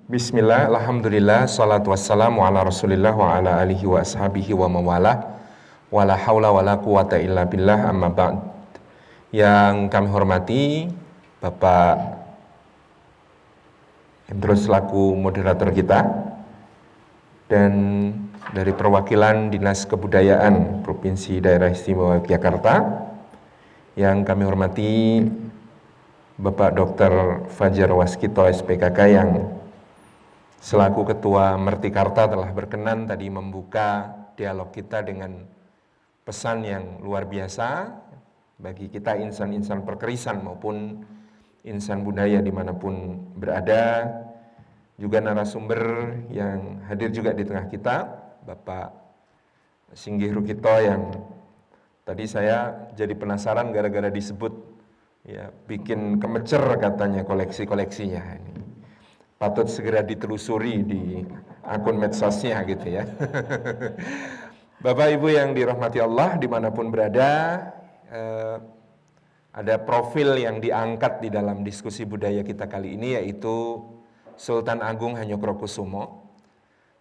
Bismillah, alhamdulillah, salatu wassalamu ala rasulillah wa ala alihi wa ashabihi wa mawalah wa la hawla wa la quwata illa billah amma ba'd. Yang kami hormati Bapak Idrus selaku moderator kita, dan dari perwakilan Dinas Kebudayaan Provinsi Daerah Istimewa Yogyakarta yang kami hormati Bapak Dr. Fajar Waskito SPKK yang selaku Ketua Mertikarta telah berkenan tadi membuka dialog kita dengan pesan yang luar biasa bagi kita insan-insan perkerisan maupun insan budaya dimanapun berada. Juga narasumber yang hadir juga di tengah kita, Bapak Singgih Rukito, yang tadi saya jadi penasaran gara-gara disebut ya bikin kemecer katanya koleksi-koleksinya ini. Patut segera ditelusuri di akun medsosnya gitu ya. Bapak Ibu yang dirahmati Allah dimanapun berada, ada profil yang diangkat di dalam diskusi budaya kita kali ini, yaitu Sultan Agung Hanyokrokusumo.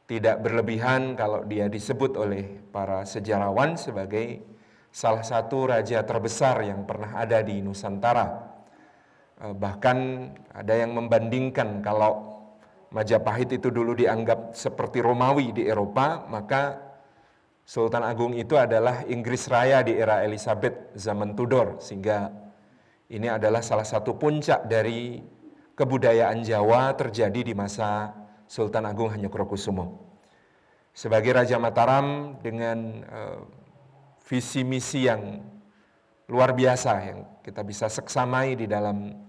Tidak berlebihan kalau dia disebut oleh para sejarawan sebagai salah satu raja terbesar yang pernah ada di Nusantara. Bahkan ada yang membandingkan kalau Majapahit itu dulu dianggap seperti Romawi di Eropa, maka Sultan Agung itu adalah Inggris Raya di era Elizabeth zaman Tudor, sehingga ini adalah salah satu puncak dari kebudayaan Jawa terjadi di masa Sultan Agung Hanyokrokusumo. Sebagai Raja Mataram dengan visi misi yang luar biasa yang kita bisa seksamai di dalam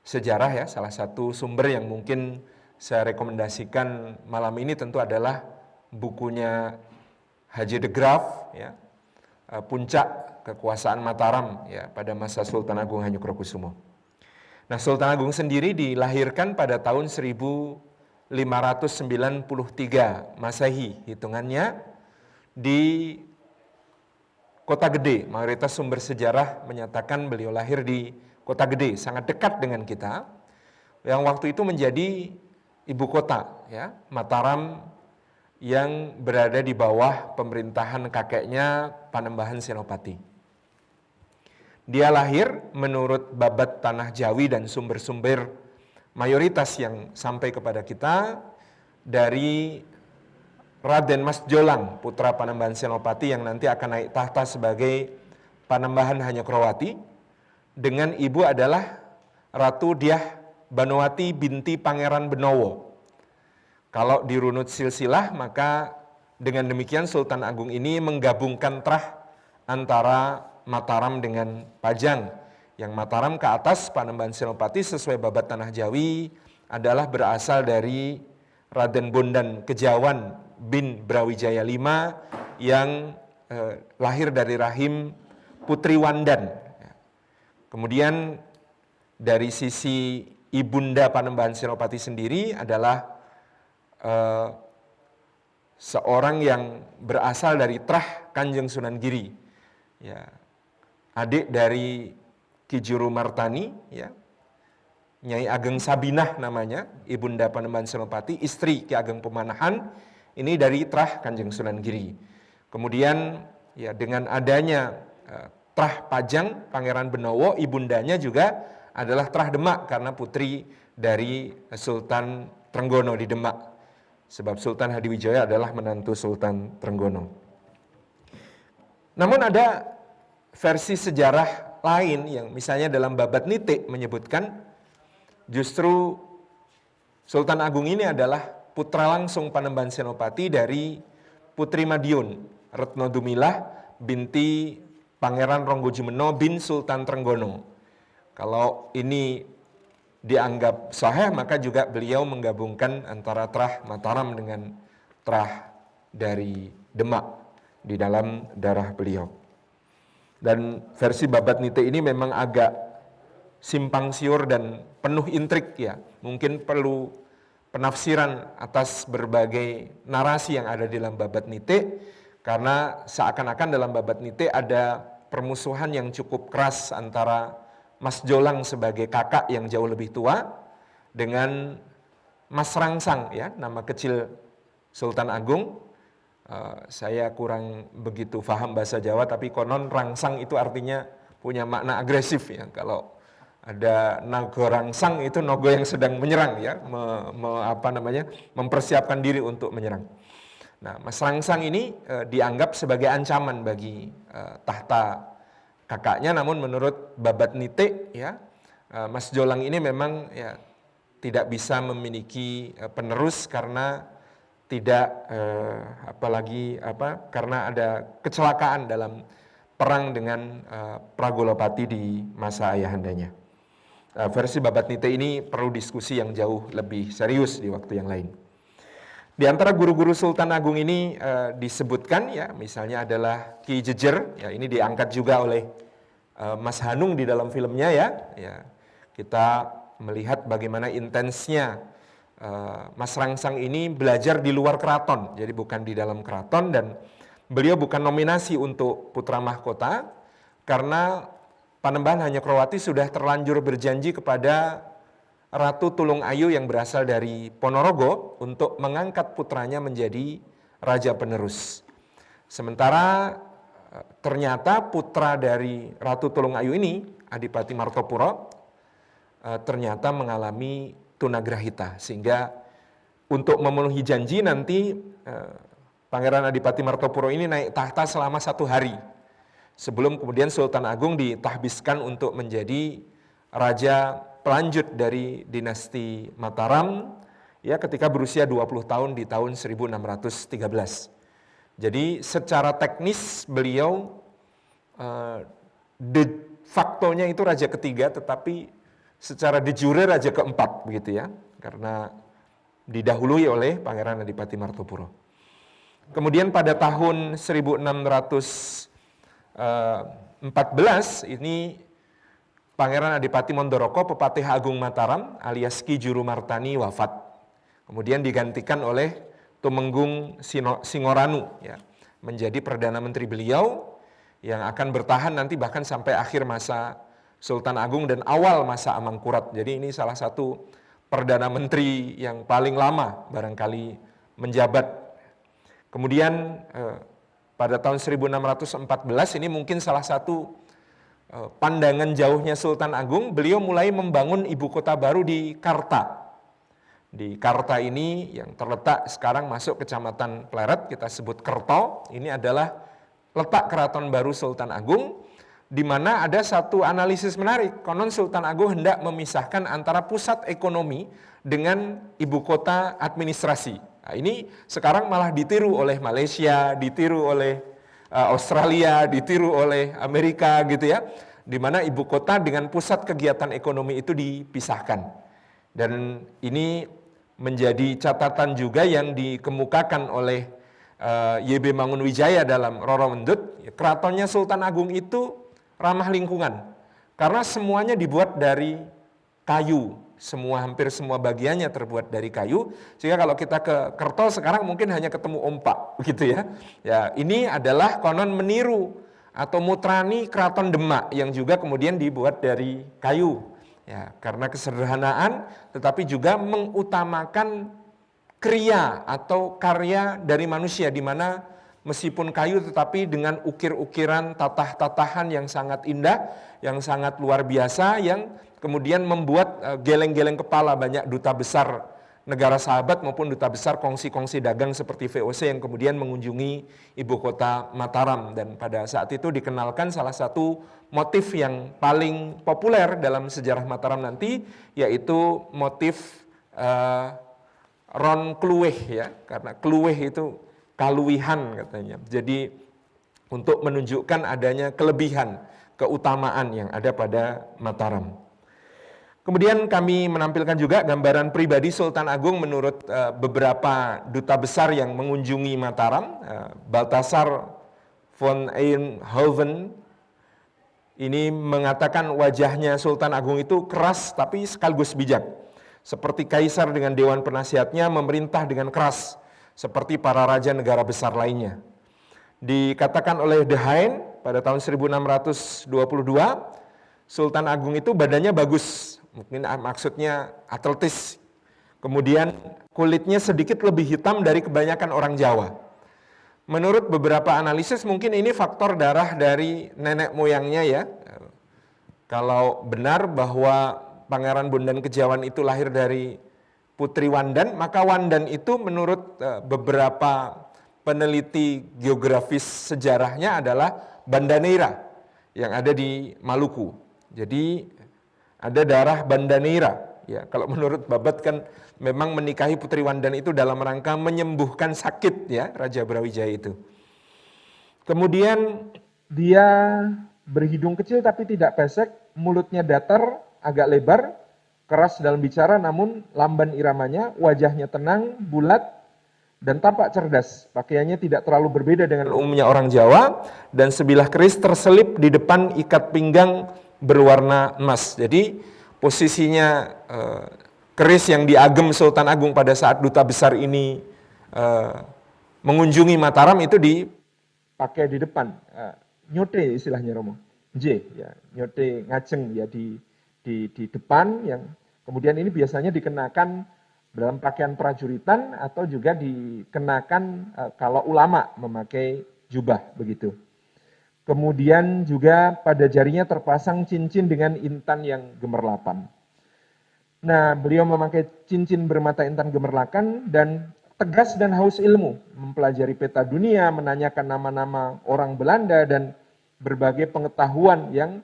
sejarah ya, salah satu sumber yang mungkin saya rekomendasikan malam ini tentu adalah bukunya Haji de Graaf ya, Puncak Kekuasaan Mataram ya pada masa Sultan Agung Hanyokrokusumo. Nah, Sultan Agung sendiri dilahirkan pada tahun 1593 Masehi hitungannya di Kota Gede. Mayoritas sumber sejarah menyatakan beliau lahir di Kota Gede, sangat dekat dengan kita, yang waktu itu menjadi ibu kota ya, Mataram, yang berada di bawah pemerintahan kakeknya Panembahan Senopati. Dia lahir menurut babat Tanah Jawi dan sumber-sumber mayoritas yang sampai kepada kita dari Raden Mas Jolang, putra Panembahan Senopati yang nanti akan naik tahta sebagai Panembahan Hanyokrowati, dengan ibu adalah Ratu Dyah Banowati binti Pangeran Benowo. Kalau dirunut silsilah, maka dengan demikian Sultan Agung ini menggabungkan trah antara Mataram dengan Pajang. Yang Mataram ke atas, Panembahan Senopati sesuai babat Tanah Jawi adalah berasal dari Raden Bondan Kejawan bin Brawijaya V yang lahir dari rahim Putri Wandan. Kemudian dari sisi ibunda Panembahan Senopati sendiri adalah seorang yang berasal dari trah Kanjeng Sunan Giri, ya, adik dari Ki Juru Martani, ya, Nyai Ageng Sabinah namanya, ibunda Panembahan Senopati, istri Ki Ageng Pemanahan, ini dari trah Kanjeng Sunan Giri. Kemudian ya dengan adanya trah Pajang Pangeran Benowo, ibundanya juga adalah trah Demak karena putri dari Sultan Trenggono di Demak. Sebab Sultan Hadiwijaya adalah menantu Sultan Trenggono. Namun ada versi sejarah lain yang misalnya dalam babat Nite menyebutkan justru Sultan Agung ini adalah putra langsung Panembahan Senopati dari Putri Madiun, Retno Dumilah binti Pangeran Ronggojumeno bin Sultan Trenggono. Kalau ini dianggap sahih, maka juga beliau menggabungkan antara trah Mataram dengan trah dari Demak di dalam darah beliau. Dan versi babat Nite ini memang agak simpang siur dan penuh intrik ya. Mungkin perlu penafsiran atas berbagai narasi yang ada di dalam babat Nite, karena seakan-akan dalam babat Nite ada permusuhan yang cukup keras antara Mas Jolang sebagai kakak yang jauh lebih tua dengan Mas Rangsang ya, nama kecil Sultan Agung. Saya kurang begitu paham bahasa Jawa, tapi konon rangsang itu artinya punya makna agresif ya. Kalau ada naga rangsang itu naga yang sedang menyerang ya, mempersiapkan diri untuk menyerang. Nah, Mas Rangsang ini dianggap sebagai ancaman bagi tahta kakaknya, namun menurut Babat Nite ya, Mas Jolang ini memang ya tidak bisa memiliki penerus karena karena ada kecelakaan dalam perang dengan Pragolapati di masa ayahandanya. Versi Babat Nite ini perlu diskusi yang jauh lebih serius di waktu yang lain. Di antara guru-guru Sultan Agung ini disebutkan ya, misalnya adalah Ki Jejer, ya ini diangkat juga oleh Mas Hanung di dalam filmnya ya. Kita melihat bagaimana intensnya Mas Rangsang ini belajar di luar keraton, jadi bukan di dalam keraton, dan beliau bukan nominasi untuk putra mahkota karena Panembahan Hanyokroowati sudah terlanjur berjanji kepada Ratu Tulung Ayu yang berasal dari Ponorogo untuk mengangkat putranya menjadi raja penerus. Sementara ternyata putra dari Ratu Tulung Ayu ini, Adipati Martopuro, ternyata mengalami tunagrahita, sehingga untuk memenuhi janji nanti Pangeran Adipati Martopuro ini naik tahta selama 1 hari sebelum kemudian Sultan Agung ditahbiskan untuk menjadi raja pelanjut dari dinasti Mataram ya ketika berusia 20 tahun di tahun 1613. Jadi secara teknis beliau de facto-nya itu raja ketiga, tetapi secara de jure raja keempat begitu ya, karena didahului oleh Pangeran Adipati Martopuro. Kemudian pada tahun 1614 ini Pangeran Adipati Mondoroko, Pepatih Agung Mataram alias Ki Juru Martani wafat. Kemudian digantikan oleh Tumenggung Singoranu ya, menjadi Perdana Menteri beliau yang akan bertahan nanti bahkan sampai akhir masa Sultan Agung dan awal masa Amangkurat. Jadi ini salah satu Perdana Menteri yang paling lama barangkali menjabat. Kemudian pada tahun 1614 ini mungkin salah satu pandangan jauhnya Sultan Agung, beliau mulai membangun ibu kota baru di Karta. Di Karta ini yang terletak sekarang masuk Kecamatan Pleret, kita sebut Kerto, ini adalah letak keraton baru Sultan Agung, di mana ada satu analisis menarik. Konon Sultan Agung hendak memisahkan antara pusat ekonomi dengan ibu kota administrasi. Nah, ini sekarang malah ditiru oleh Malaysia, ditiru oleh Australia, ditiru oleh Amerika gitu ya, di mana ibu kota dengan pusat kegiatan ekonomi itu dipisahkan. Dan ini menjadi catatan juga yang dikemukakan oleh YB Mangunwijaya dalam Roro Mendut. Keratonnya Sultan Agung itu ramah lingkungan, karena semuanya dibuat dari kayu, hampir semua bagiannya terbuat dari kayu, sehingga kalau kita ke Kerto sekarang mungkin hanya ketemu ompak, gitu ya. Ya, ini adalah konon meniru atau mutrani Keraton Demak yang juga kemudian dibuat dari kayu, ya, karena kesederhanaan, tetapi juga mengutamakan kriya atau karya dari manusia, di mana meskipun kayu tetapi dengan ukir-ukiran tatah-tatahan yang sangat indah, yang sangat luar biasa, yang kemudian membuat geleng-geleng kepala banyak duta besar negara sahabat maupun duta besar kongsi-kongsi dagang seperti VOC yang kemudian mengunjungi ibu kota Mataram. Dan pada saat itu dikenalkan salah satu motif yang paling populer dalam sejarah Mataram nanti, yaitu motif ron kluweh ya, karena kluweh itu kaluwihan katanya. Jadi untuk menunjukkan adanya kelebihan, keutamaan yang ada pada Mataram. Kemudian kami menampilkan juga gambaran pribadi Sultan Agung menurut beberapa duta besar yang mengunjungi Mataram. Balthasar von Eynhoven ini mengatakan wajahnya Sultan Agung itu keras tapi sekaligus bijak. Seperti kaisar dengan dewan penasihatnya memerintah dengan keras, seperti para raja negara besar lainnya. Dikatakan oleh De Haen pada tahun 1622, Sultan Agung itu badannya bagus, mungkin maksudnya atletis, Kemudian kulitnya sedikit lebih hitam dari kebanyakan orang Jawa. Menurut beberapa analisis mungkin ini faktor darah dari nenek moyangnya ya. Kalau benar bahwa Pangeran Bondan Kejawan itu lahir dari Putri Wandan, maka Wandan itu menurut beberapa peneliti geografis sejarahnya adalah Banda Neira yang ada di Maluku. Jadi ada darah Banda Neira. Ya, kalau menurut Babat kan memang menikahi Putri Wandan itu dalam rangka menyembuhkan sakit ya Raja Brawijaya itu. Kemudian dia berhidung kecil tapi tidak pesek, mulutnya datar, agak lebar, keras dalam bicara namun lamban iramanya, wajahnya tenang, bulat, dan tampak cerdas. Pakaiannya tidak terlalu berbeda dengan umumnya orang Jawa, dan sebilah keris terselip di depan ikat pinggang berwarna emas. Jadi posisinya keris yang diagem Sultan Agung pada saat duta besar ini mengunjungi Mataram itu dipakai di depan. Nyote istilahnya Romo. J ya, nyote ngajeng ya di depan, yang kemudian ini biasanya dikenakan dalam pakaian prajuritan atau juga dikenakan kalau ulama memakai jubah begitu. Kemudian juga pada jarinya terpasang cincin dengan intan yang gemerlapan. Nah, beliau memakai cincin bermata intan gemerlapan dan tegas dan haus ilmu, mempelajari peta dunia, menanyakan nama-nama orang Belanda dan berbagai pengetahuan yang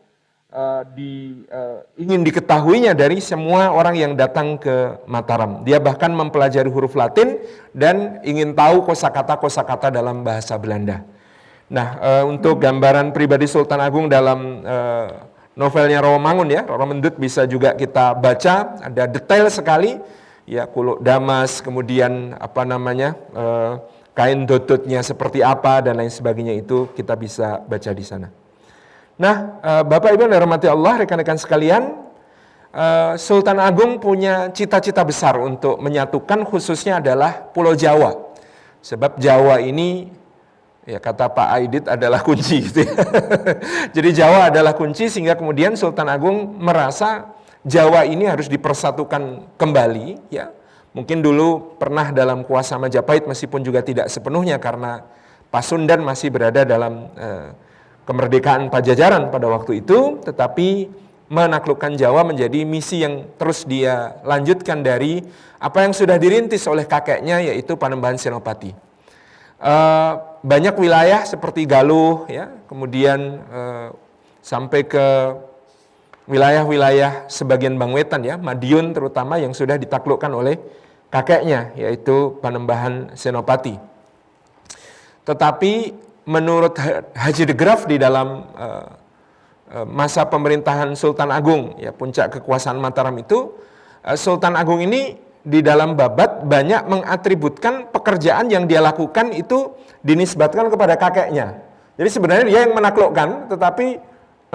ingin diketahuinya dari semua orang yang datang ke Mataram. Dia bahkan mempelajari huruf Latin dan ingin tahu kosakata-kosakata dalam bahasa Belanda. Nah, untuk gambaran pribadi Sultan Agung dalam novelnya Rawamangun ya, Raramendut bisa juga kita baca, ada detail sekali ya, kuluk damas, kemudian kain dodotnya seperti apa dan lain sebagainya, itu kita bisa baca di sana. Nah, Bapak Ibu yang dirahmati Allah, rekan-rekan sekalian, Sultan Agung punya cita-cita besar untuk menyatukan khususnya adalah Pulau Jawa. Sebab Jawa ini, ya kata Pak Aidit, adalah kunci gitu ya. Jadi Jawa adalah kunci, sehingga kemudian Sultan Agung merasa Jawa ini harus dipersatukan kembali ya. Mungkin dulu pernah dalam kuasa Majapahit, meskipun juga tidak sepenuhnya karena Pasundan masih berada dalam kemerdekaan Pajajaran pada waktu itu, tetapi menaklukkan Jawa menjadi misi yang terus dia lanjutkan dari apa yang sudah dirintis oleh kakeknya, yaitu Panembahan Senopati. Banyak wilayah seperti Galuh ya, kemudian sampai ke wilayah-wilayah sebagian Bangwetan ya, Madiun terutama, yang sudah ditaklukkan oleh kakeknya, yaitu Panembahan Senopati. Tetapi menurut Haji de Graaf di dalam masa pemerintahan Sultan Agung ya, puncak kekuasaan Mataram itu, Sultan Agung ini di dalam babat banyak mengatributkan pekerjaan yang dia lakukan itu dinisbatkan kepada kakeknya. Jadi sebenarnya dia yang menaklukkan, tetapi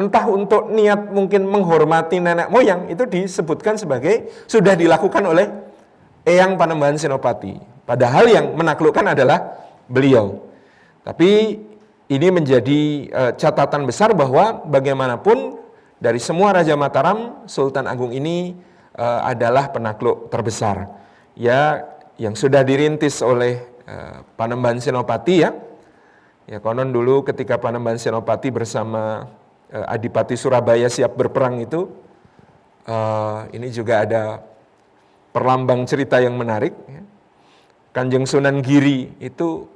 entah untuk niat mungkin menghormati nenek moyang, itu disebutkan sebagai sudah dilakukan oleh Eyang Panembahan Senopati. Padahal yang menaklukkan adalah beliau. Tapi ini menjadi catatan besar bahwa bagaimanapun dari semua Raja Mataram, Sultan Agung ini adalah penakluk terbesar. Ya, yang sudah dirintis oleh Panembahan Senopati ya. Ya, konon dulu ketika Panembahan Senopati bersama Adipati Surabaya siap berperang itu, ini juga ada perlambang cerita yang menarik. Kanjeng Sunan Giri itu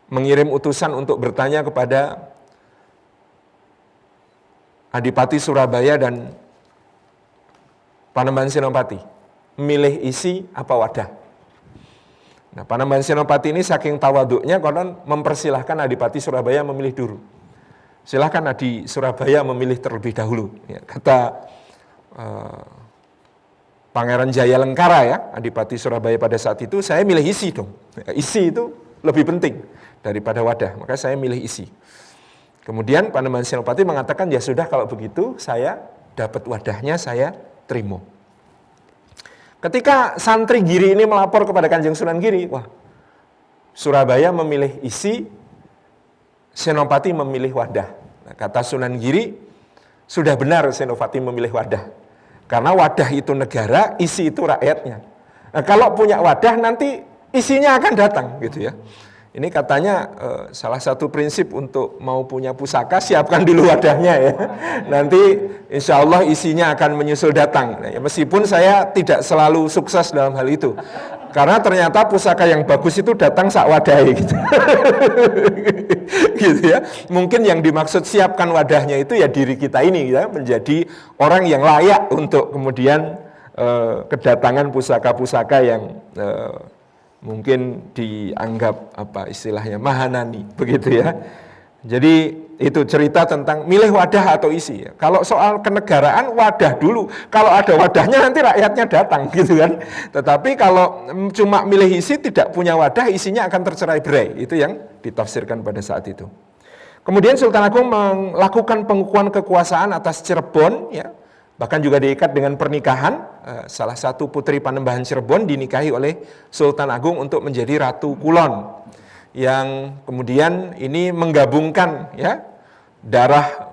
mengirim utusan untuk bertanya kepada Adipati Surabaya dan Panembahan Senopati, milih isi apa wadah. Nah, Panembahan Senopati ini saking tawaduknya konon mempersilahkan Adipati Surabaya memilih dulu. Silahkan Adi Surabaya memilih terlebih dahulu. Ya, kata Pangeran Jayalengkara ya, Adipati Surabaya pada saat itu, saya milih isi dong. Isi itu lebih penting daripada wadah, maka saya milih isi. Kemudian Panembahan Senopati mengatakan, ya sudah kalau begitu saya dapat wadahnya, saya terima. Ketika santri Giri ini melapor kepada Kanjeng Sunan Giri, wah, Surabaya memilih isi, Senopati memilih wadah. Nah, kata Sunan Giri, sudah benar Senopati memilih wadah. Karena wadah itu negara, isi itu rakyatnya. Nah, kalau punya wadah nanti isinya akan datang gitu ya. Ini katanya salah satu prinsip untuk mau punya pusaka, siapkan dulu wadahnya ya. Nanti insya Allah isinya akan menyusul datang. Nah, ya, meskipun saya tidak selalu sukses dalam hal itu. Karena ternyata pusaka yang bagus itu datang sak wadahnya gitu. Gitu ya. Mungkin yang dimaksud siapkan wadahnya itu ya diri kita ini ya, menjadi orang yang layak untuk kemudian kedatangan pusaka-pusaka yang mungkin dianggap apa istilahnya mahanani begitu ya. Jadi itu cerita tentang milih wadah atau isi. Kalau soal kenegaraan wadah dulu. Kalau ada wadahnya nanti rakyatnya datang gitu kan. Tetapi kalau cuma milih isi tidak punya wadah isinya akan tercerai-berai. Itu yang ditafsirkan pada saat itu. Kemudian Sultan Agung melakukan pengukuhan kekuasaan atas Cirebon ya. Bahkan juga diikat dengan pernikahan, salah satu putri Panembahan Cirebon dinikahi oleh Sultan Agung untuk menjadi Ratu Kulon. Yang kemudian ini menggabungkan ya darah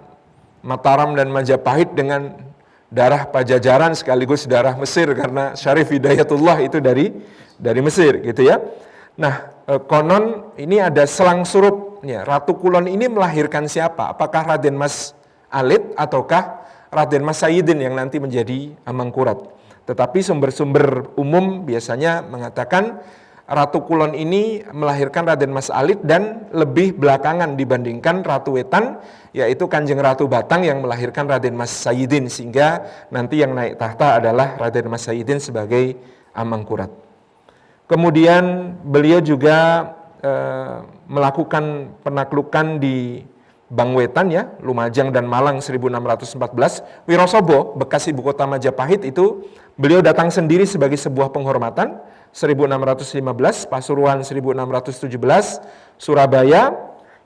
Mataram dan Majapahit dengan darah Pajajaran sekaligus darah Mesir karena Syarif Hidayatullah itu dari Mesir gitu ya. Nah, konon ini ada selang surup ya, Ratu Kulon ini melahirkan siapa? Apakah Raden Mas Alit ataukah Raden Mas Sayyidin yang nanti menjadi Amangkurat. Tetapi sumber-sumber umum biasanya mengatakan Ratu Kulon ini melahirkan Raden Mas Alit dan lebih belakangan dibandingkan Ratu Wetan, yaitu Kanjeng Ratu Batang yang melahirkan Raden Mas Sayyidin, sehingga nanti yang naik tahta adalah Raden Mas Sayyidin sebagai Amangkurat. Kemudian beliau juga melakukan penaklukan di Bangwetan ya, Lumajang dan Malang 1614. Wirosobo, bekas ibu kota Majapahit itu beliau datang sendiri sebagai sebuah penghormatan 1615, Pasuruan 1617, Surabaya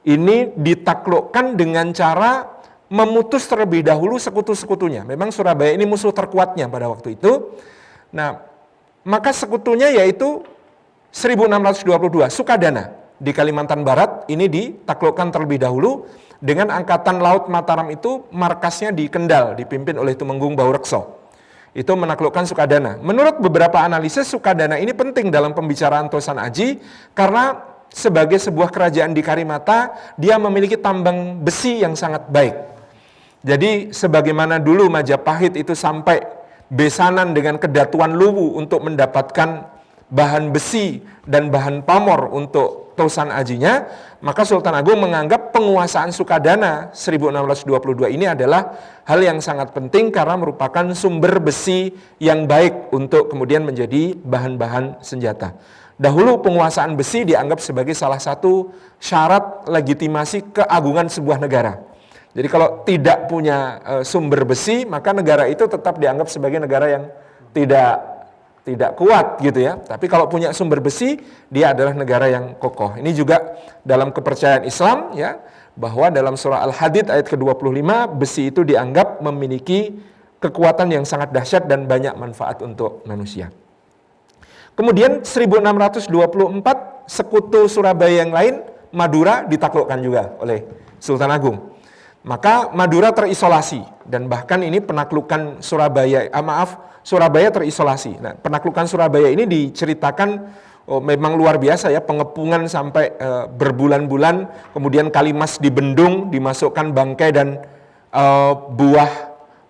ini ditaklukkan dengan cara memutus terlebih dahulu sekutu-sekutunya. Memang Surabaya ini musuh terkuatnya pada waktu itu. Nah, maka sekutunya yaitu 1622, Sukadana di Kalimantan Barat ini ditaklukkan terlebih dahulu. Dengan Angkatan Laut Mataram itu markasnya di Kendal, dipimpin oleh Tumenggung Baurekso. Itu menaklukkan Sukadana. Menurut beberapa analisis, Sukadana ini penting dalam pembicaraan Tosan Aji karena sebagai sebuah kerajaan di Karimata, dia memiliki tambang besi yang sangat baik. Jadi sebagaimana dulu Majapahit itu sampai besanan dengan Kedatuan Luwu untuk mendapatkan bahan besi dan bahan pamor untuk Tosan Ajinya, maka Sultan Agung menganggap penguasaan Sukadana 1622 ini adalah hal yang sangat penting karena merupakan sumber besi yang baik untuk kemudian menjadi bahan-bahan senjata. Dahulu penguasaan besi dianggap sebagai salah satu syarat legitimasi keagungan sebuah negara. Jadi kalau tidak punya sumber besi, maka negara itu tetap dianggap sebagai negara yang tidak kuat gitu ya. Tapi kalau punya sumber besi, dia adalah negara yang kokoh. Ini juga dalam kepercayaan Islam ya, bahwa dalam surah Al-Hadid ayat ke-25 besi itu dianggap memiliki kekuatan yang sangat dahsyat dan banyak manfaat untuk manusia. Kemudian 1624 sekutu Surabaya yang lain, Madura ditaklukkan juga oleh Sultan Agung. Maka Madura terisolasi dan bahkan ini penaklukan Surabaya terisolasi. Nah, penaklukan Surabaya ini diceritakan memang luar biasa ya, pengepungan sampai berbulan-bulan, kemudian Kalimas dibendung, dimasukkan bangkai dan buah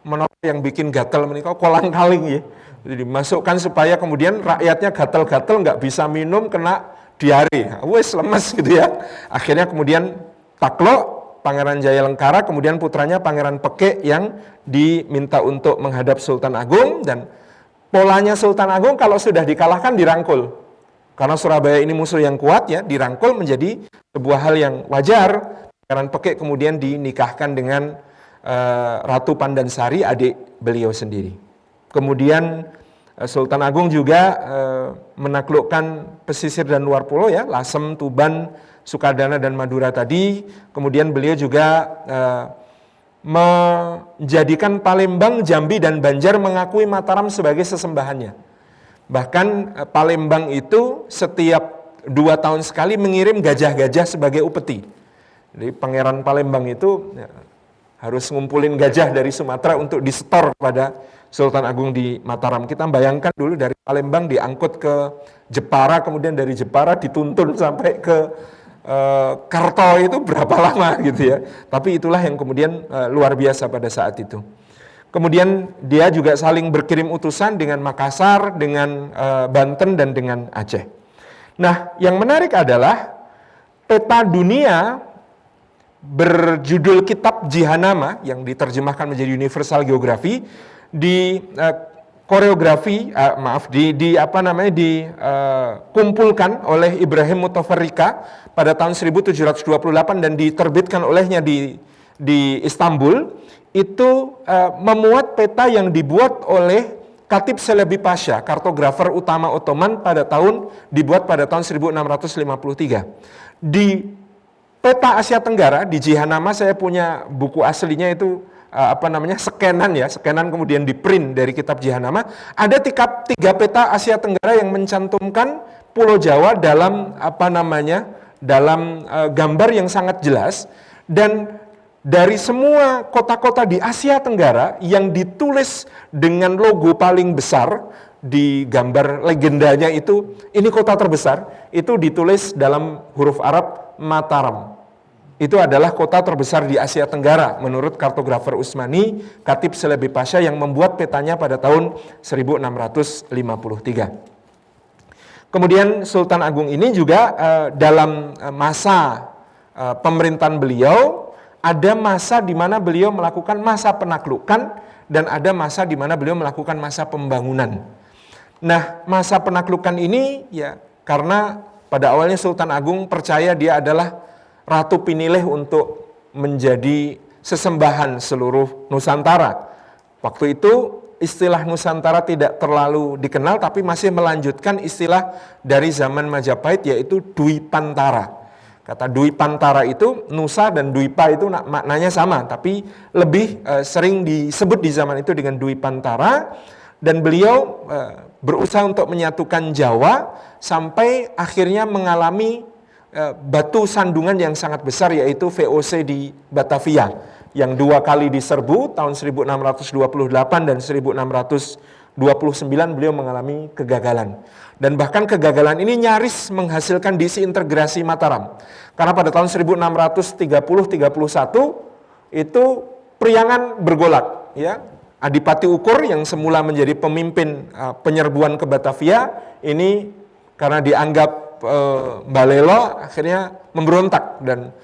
menara yang bikin gatal menikah kolang-kaling ya. Jadi dimasukkan supaya kemudian rakyatnya gatal-gatal nggak bisa minum, kena diare. Wes lemes gitu ya. Akhirnya kemudian takluk Pangeran Jayalengkara, kemudian putranya Pangeran Peke yang diminta untuk menghadap Sultan Agung, dan polanya Sultan Agung kalau sudah dikalahkan dirangkul. Karena Surabaya ini musuh yang kuat ya, dirangkul menjadi sebuah hal yang wajar. Pangeran Peke kemudian dinikahkan dengan Ratu Pandansari, adik beliau sendiri. Kemudian Sultan Agung juga menaklukkan pesisir dan luar pulau ya, Lasem, Tuban, Sukadana dan Madura tadi. Kemudian beliau juga menjadikan Palembang, Jambi dan Banjar mengakui Mataram sebagai sesembahannya. Bahkan Palembang itu setiap 2 tahun sekali mengirim gajah-gajah sebagai upeti. Jadi Pangeran Palembang itu harus ngumpulin gajah dari Sumatera untuk disetor pada Sultan Agung di Mataram. Kita bayangkan dulu dari Palembang diangkut ke Jepara, kemudian dari Jepara dituntun sampai ke Karto, itu berapa lama gitu ya. Tapi itulah yang kemudian luar biasa pada saat itu. Kemudian dia juga saling berkirim utusan dengan Makassar, dengan Banten, dan dengan Aceh. Nah, yang menarik adalah peta dunia berjudul Kitab Jihanama yang diterjemahkan menjadi Universal Geography di dikumpulkan oleh Ibrahim Mutafarrika pada tahun 1728 dan diterbitkan olehnya di Istanbul. Itu memuat peta yang dibuat oleh Khatib Çelebi Pasha, kartografer utama Ottoman dibuat pada tahun 1653. Di peta Asia Tenggara di Jihanama, saya punya buku aslinya itu scanan kemudian di print dari kitab Jihanama. Ada tiga peta Asia Tenggara yang mencantumkan Pulau Jawa dalam gambar yang sangat jelas, dan dari semua kota-kota di Asia Tenggara yang ditulis dengan logo paling besar di gambar legendanya itu, ini kota terbesar, itu ditulis dalam huruf Arab Mataram. Itu adalah kota terbesar di Asia Tenggara menurut kartografer Utsmani, Khatib Çelebi Pasha, yang membuat petanya pada tahun 1653. Kemudian Sultan Agung ini juga dalam masa pemerintahan beliau, ada masa di mana beliau melakukan masa penaklukan dan ada masa di mana beliau melakukan masa pembangunan. Nah, masa penaklukan ini ya karena pada awalnya Sultan Agung percaya dia adalah Ratu Pinilih untuk menjadi sesembahan seluruh Nusantara. Waktu itu istilah Nusantara tidak terlalu dikenal, tapi masih melanjutkan istilah dari zaman Majapahit, yaitu Dwi Pantara. Kata Dwi Pantara itu, Nusa dan Dwipa itu maknanya sama, tapi lebih sering disebut di zaman itu dengan Dwi Pantara. Dan beliau berusaha untuk menyatukan Jawa sampai akhirnya mengalami batu sandungan yang sangat besar, yaitu VOC di Batavia, yang 2 kali diserbu tahun 1628 dan 1629 beliau mengalami kegagalan. Dan bahkan kegagalan ini nyaris menghasilkan disintegrasi Mataram. Karena pada tahun 1630-31 itu Priangan bergolak, ya. Adipati Ukur yang semula menjadi pemimpin penyerbuan ke Batavia ini karena dianggap Balelo akhirnya memberontak dan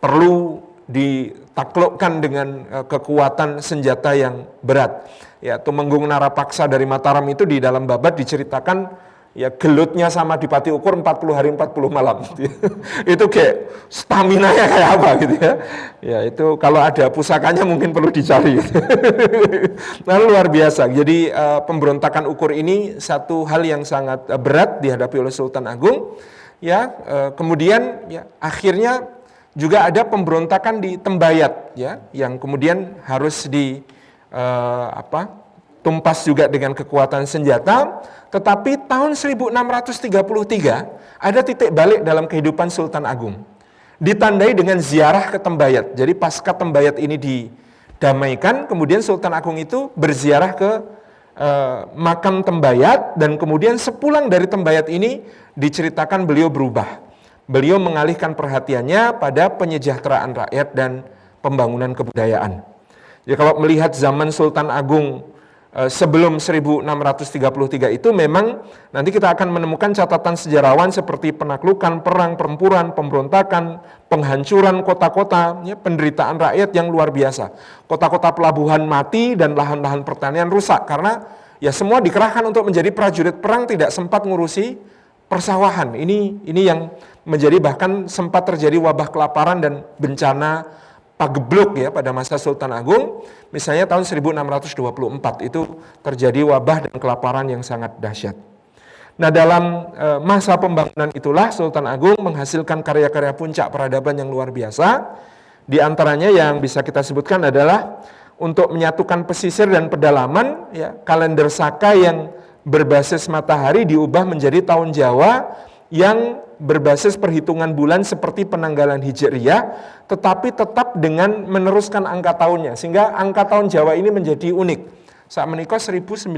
perlu ditaklukkan dengan kekuatan senjata yang berat. Ya, Tumenggung Narapaksa dari Mataram itu di dalam babat diceritakan ya gelutnya sama Adipati Ukur 40 hari 40 malam. Itu kayak stamina-nya kayak apa gitu ya. Ya itu kalau ada pusakanya mungkin perlu dicari. Nah, luar biasa. Jadi pemberontakan Ukur ini satu hal yang sangat berat dihadapi oleh Sultan Agung. Ya, kemudian ya akhirnya juga ada pemberontakan di Tembayat ya, yang kemudian harus tumpas juga dengan kekuatan senjata. Tetapi tahun 1633 ada titik balik dalam kehidupan Sultan Agung, ditandai dengan ziarah ke Tembayat. Jadi pasca Tembayat ini didamaikan, kemudian Sultan Agung itu berziarah ke makam Tembayat, dan kemudian sepulang dari Tembayat ini diceritakan beliau berubah. Beliau mengalihkan perhatiannya pada penyejahteraan rakyat dan pembangunan kebudayaan. Jadi kalau melihat zaman Sultan Agung sebelum 1633 itu memang nanti kita akan menemukan catatan sejarawan seperti penaklukan, perang, pertempuran, pemberontakan, penghancuran kota-kota, ya, penderitaan rakyat yang luar biasa. Kota-kota pelabuhan mati dan lahan-lahan pertanian rusak karena ya semua dikerahkan untuk menjadi prajurit perang, tidak sempat ngurusi persawahan. Ini yang menjadi bahkan sempat terjadi wabah kelaparan dan bencana pagebluk ya pada masa Sultan Agung. Misalnya tahun 1624 itu terjadi wabah dan kelaparan yang sangat dahsyat. Nah, dalam masa pembangunan itulah Sultan Agung menghasilkan karya-karya puncak peradaban yang luar biasa. Di antaranya yang bisa kita sebutkan adalah untuk menyatukan pesisir dan pedalaman, ya, kalender Saka yang berbasis matahari diubah menjadi tahun Jawa yang berbasis perhitungan bulan seperti penanggalan Hijriyah, tetapi tetap dengan meneruskan angka tahunnya, sehingga angka tahun Jawa ini menjadi unik. Saat menikah 1956,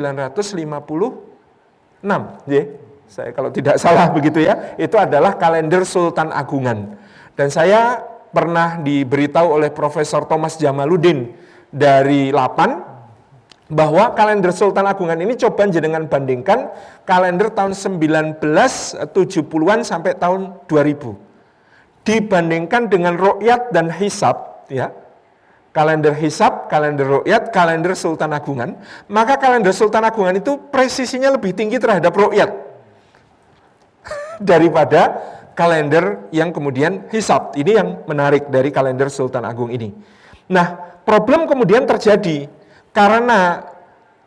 ya. Saya kalau tidak salah begitu ya, itu adalah kalender Sultan Agungan. Dan saya pernah diberitahu oleh Profesor Thomas Jamaluddin dari LAPAN, bahwa kalender Sultan Agungan ini coba jenengan bandingkan kalender tahun 1970-an sampai tahun 2000. Dibandingkan dengan ru'yat dan hisab, ya. Kalender hisab, kalender ru'yat, kalender Sultan Agungan, maka kalender Sultan Agungan itu presisinya lebih tinggi terhadap ru'yat daripada kalender yang kemudian hisab. Ini yang menarik dari kalender Sultan Agung ini. Nah, problem kemudian terjadi karena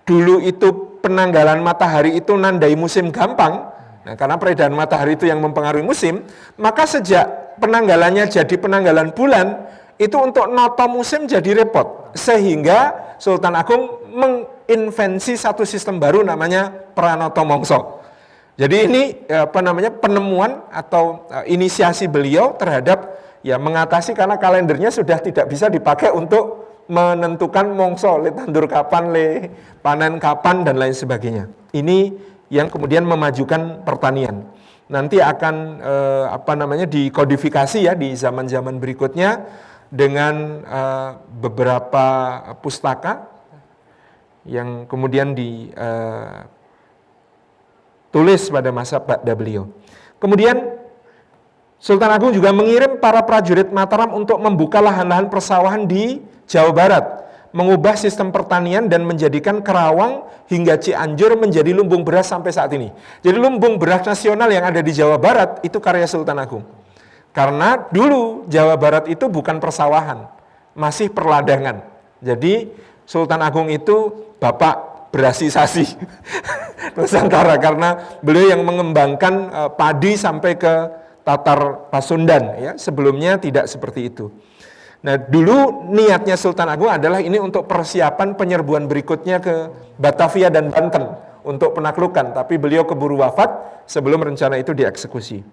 dulu itu penanggalan matahari itu nandai musim gampang. Nah, karena peredaran matahari itu yang mempengaruhi musim, maka sejak penanggalannya jadi penanggalan bulan, itu untuk noto musim jadi repot. Sehingga Sultan Agung menginvensi satu sistem baru namanya Pranoto Mongso. Jadi ini penemuan atau inisiasi beliau terhadap mengatasi karena kalendernya sudah tidak bisa dipakai untuk menentukan mongso, le tandur kapan, le panen kapan, dan lain sebagainya. Ini yang kemudian memajukan pertanian. Nanti akan dikodifikasi ya di zaman-zaman berikutnya dengan beberapa pustaka yang kemudian ditulis pada masa Ba'da beliau. Kemudian Sultan Agung juga mengirim para prajurit Mataram untuk membuka lahan-lahan persawahan di Jawa Barat, mengubah sistem pertanian dan menjadikan Kerawang hingga Cianjur menjadi lumbung beras sampai saat ini. Jadi lumbung beras nasional yang ada di Jawa Barat itu karya Sultan Agung. Karena dulu Jawa Barat itu bukan persawahan, masih perladangan. Jadi Sultan Agung itu bapak berasisasi Nusantara karena beliau yang mengembangkan padi sampai ke Tatar Pasundan, ya. Sebelumnya tidak seperti itu. Nah, dulu niatnya Sultan Agung adalah ini untuk persiapan penyerbuan berikutnya ke Batavia dan Banten untuk penaklukan, tapi beliau keburu wafat sebelum rencana itu dieksekusi.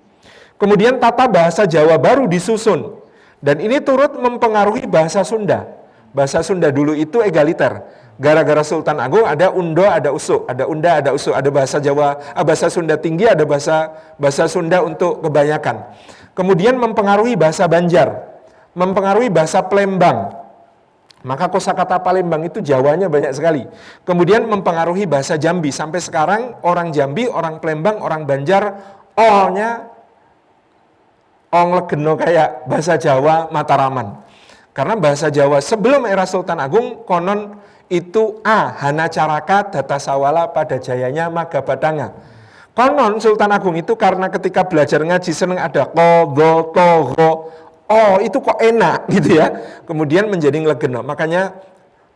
Kemudian tata bahasa Jawa baru disusun, dan ini turut mempengaruhi bahasa Sunda. Bahasa Sunda dulu itu egaliter. Gara-gara Sultan Agung ada undo, ada usuk, ada unda, ada usuk, ada bahasa Jawa, bahasa Sunda tinggi, ada bahasa Sunda untuk kebanyakan. Kemudian mempengaruhi bahasa Banjar, mempengaruhi bahasa Palembang. Maka kosakata Palembang itu Jawanya banyak sekali. Kemudian mempengaruhi bahasa Jambi. Sampai sekarang orang Jambi, orang Palembang, orang Banjar, O-nya ong legeno kayak bahasa Jawa Mataraman. Karena bahasa Jawa sebelum era Sultan Agung konon itu Hana Caraka Data Sawala pada jayanya Maga Badanga. Konon Sultan Agung itu karena ketika belajar ngaji seneng ada ko, go, to, go. Oh, itu kok enak gitu ya. Kemudian menjadi ngelegeno. Makanya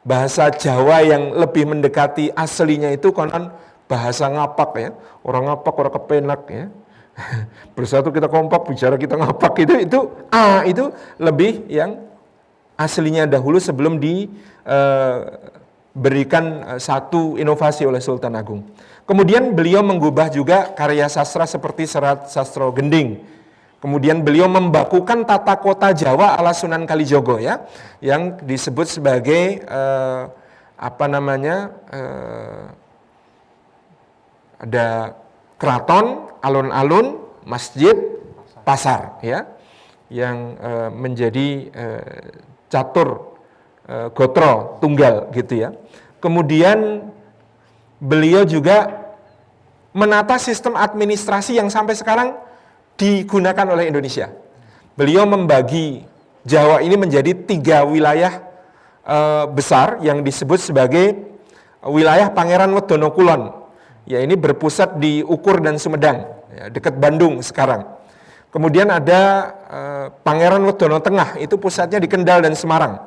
bahasa Jawa yang lebih mendekati aslinya itu konon bahasa ngapak ya. Orang ngapak, orang kepenak ya. Bersatu kita kompak, bicara kita ngapak itu lebih yang aslinya dahulu sebelum diberikan satu inovasi oleh Sultan Agung. Kemudian beliau mengubah juga karya sastra seperti Serat Sastro Gending. Kemudian beliau membakukan tata kota Jawa ala Sunan Kalijogo ya, yang disebut sebagai ada keraton, alun-alun, masjid, pasar ya, yang menjadi catur gotro tunggal gitu ya. Kemudian beliau juga menata sistem administrasi yang sampai sekarang digunakan oleh Indonesia. Beliau membagi Jawa ini menjadi 3 wilayah besar yang disebut sebagai wilayah Pangeran Wedono Kulon. Ya, ini berpusat di Ukur dan Sumedang, ya, dekat Bandung sekarang. Kemudian ada Pangeran Wedono Tengah, itu pusatnya di Kendal dan Semarang.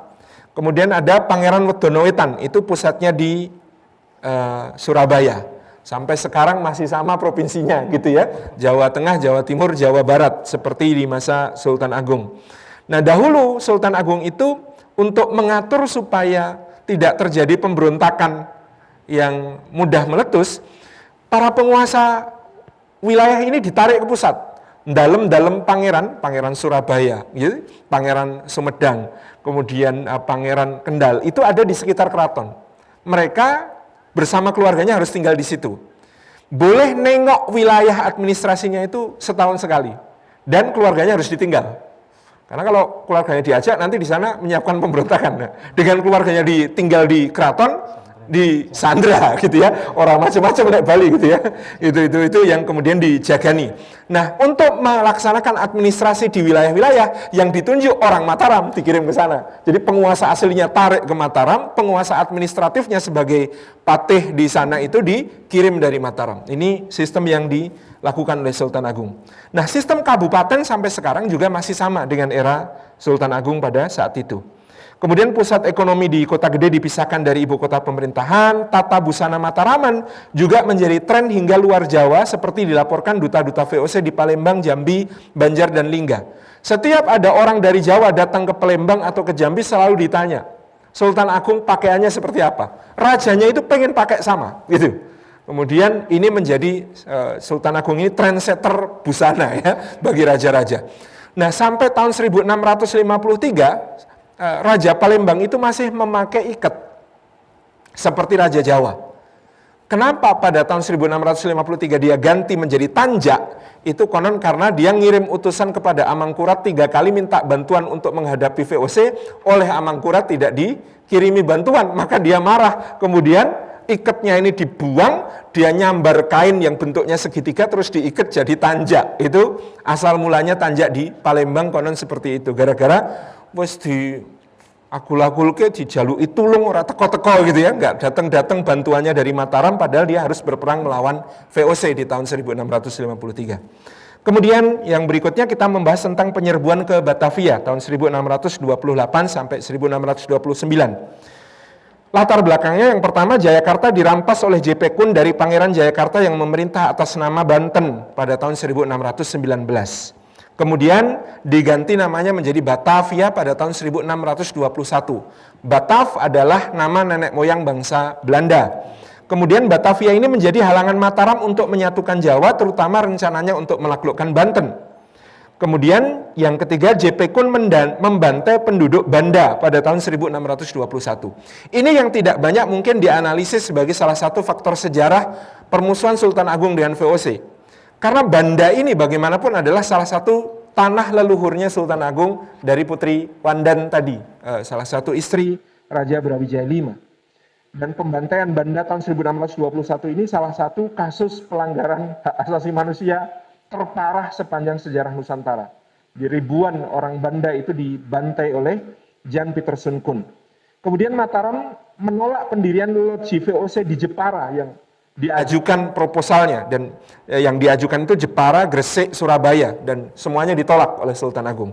Kemudian ada Pangeran Wedono Wetan, itu pusatnya di Surabaya. Sampai sekarang masih sama provinsinya gitu ya. Jawa Tengah, Jawa Timur, Jawa Barat seperti di masa Sultan Agung. Nah, dahulu Sultan Agung itu untuk mengatur supaya tidak terjadi pemberontakan yang mudah meletus, para penguasa wilayah ini ditarik ke pusat. Dalem-dalem pangeran Surabaya, gitu, pangeran Sumedang, kemudian pangeran Kendal, itu ada di sekitar keraton. Mereka bersama keluarganya harus tinggal di situ. Boleh nengok wilayah administrasinya itu setahun sekali. Dan keluarganya harus ditinggal. Karena kalau keluarganya diajak, nanti di sana menyiapkan pemberontakan. Nah, dengan keluarganya ditinggal di keraton, di Sandra gitu ya, orang macam-macam naik Bali gitu ya, itu yang kemudian dijagani. Nah, untuk melaksanakan administrasi di wilayah-wilayah yang ditunjuk orang Mataram dikirim ke sana. Jadi penguasa aslinya tarik ke Mataram, penguasa administratifnya sebagai patih di sana itu dikirim dari Mataram. Ini sistem yang dilakukan oleh Sultan Agung. Nah, sistem kabupaten sampai sekarang juga masih sama dengan era Sultan Agung pada saat itu. Kemudian pusat ekonomi di Kota Gede dipisahkan dari ibu kota pemerintahan, tata busana Mataraman juga menjadi tren hingga luar Jawa seperti dilaporkan duta-duta VOC di Palembang, Jambi, Banjar, dan Lingga. Setiap ada orang dari Jawa datang ke Palembang atau ke Jambi selalu ditanya, Sultan Agung pakaiannya seperti apa? Rajanya itu pengen pakai sama, gitu. Kemudian ini menjadi Sultan Agung ini trendsetter busana ya bagi raja-raja. Nah, sampai tahun 1653 Raja Palembang itu masih memakai ikat seperti Raja Jawa. Kenapa pada tahun 1653 dia ganti menjadi tanjak? Itu konon karena dia ngirim utusan kepada Amangkurat 3 kali minta bantuan untuk menghadapi VOC, oleh Amangkurat tidak dikirimi bantuan, maka dia marah. Kemudian ikatnya ini dibuang, dia nyambar kain yang bentuknya segitiga terus diikat jadi tanjak. Itu asal mulanya tanjak di Palembang konon seperti itu. Gara-gara wis di akul-akulke dijaluki tulung ora teko-teko gitu ya, enggak datang-datang bantuannya dari Mataram padahal dia harus berperang melawan VOC di tahun 1653. Kemudian yang berikutnya kita membahas tentang penyerbuan ke Batavia tahun 1628 sampai 1629. Latar belakangnya yang pertama, Jayakarta dirampas oleh JP Kun dari Pangeran Jayakarta yang memerintah atas nama Banten pada tahun 1619. Kemudian diganti namanya menjadi Batavia pada tahun 1621. Batav adalah nama nenek moyang bangsa Belanda. Kemudian Batavia ini menjadi halangan Mataram untuk menyatukan Jawa, terutama rencananya untuk menaklukkan Banten. Kemudian yang ketiga, JP Kun membantai penduduk Banda pada tahun 1621. Ini yang tidak banyak mungkin dianalisis sebagai salah satu faktor sejarah permusuhan Sultan Agung dengan VOC. Karena Banda ini bagaimanapun adalah salah satu tanah leluhurnya Sultan Agung dari Putri Wandan tadi, salah satu istri Raja Brawijaya V. Dan pembantaian Banda tahun 1621 ini salah satu kasus pelanggaran hak asasi manusia terparah sepanjang sejarah Nusantara. Di ribuan orang Banda itu dibantai oleh Jan Pieterszoon Koen. Kemudian Mataram menolak pendirian loji VOC di Jepara yang diajukan proposalnya, dan yang diajukan itu Jepara, Gresik, Surabaya, dan semuanya ditolak oleh Sultan Agung.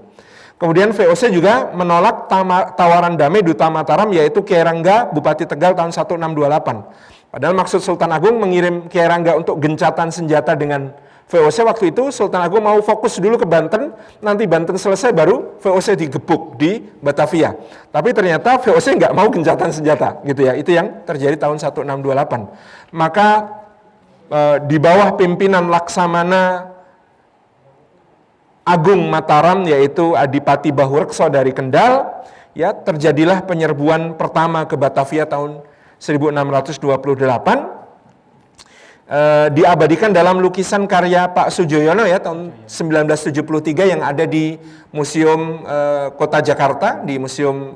Kemudian VOC juga menolak tawaran damai Duta Mataram yaitu Kyai Rangga, Bupati Tegal tahun 1628. Padahal maksud Sultan Agung mengirim Kyai Rangga untuk gencatan senjata dengan VOC waktu itu, Sultan Agung mau fokus dulu ke Banten, nanti Banten selesai baru VOC digebuk di Batavia. Tapi ternyata VOC nggak mau gencatan senjata, gitu ya. Itu yang terjadi tahun 1628. Maka di bawah pimpinan Laksamana Agung Mataram yaitu Adipati Bahurekso dari Kendal, ya terjadilah penyerbuan pertama ke Batavia tahun 1628. Diabadikan dalam lukisan karya Pak Sujoyono ya tahun 1973 yang ada di Museum Kota Jakarta, di Museum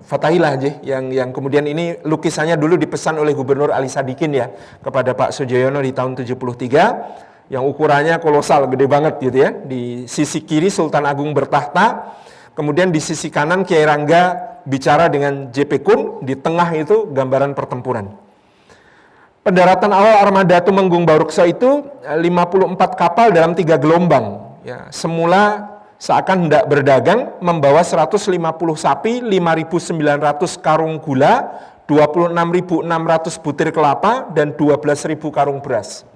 Fathaillah yang kemudian ini lukisannya dulu dipesan oleh Gubernur Ali Sadikin ya kepada Pak Sujoyono di tahun 73 yang ukurannya kolosal, gede banget gitu ya. Di sisi kiri Sultan Agung bertahta, kemudian di sisi kanan Kyai Rangga bicara dengan JP Kun, di tengah itu gambaran pertempuran. Pendaratan awal armada Tumenggung Barurekso itu 54 kapal dalam 3 gelombang. Ya, semula seakan hendak berdagang, membawa 150 sapi, 5.900 karung gula, 26.600 butir kelapa, dan 12.000 karung beras.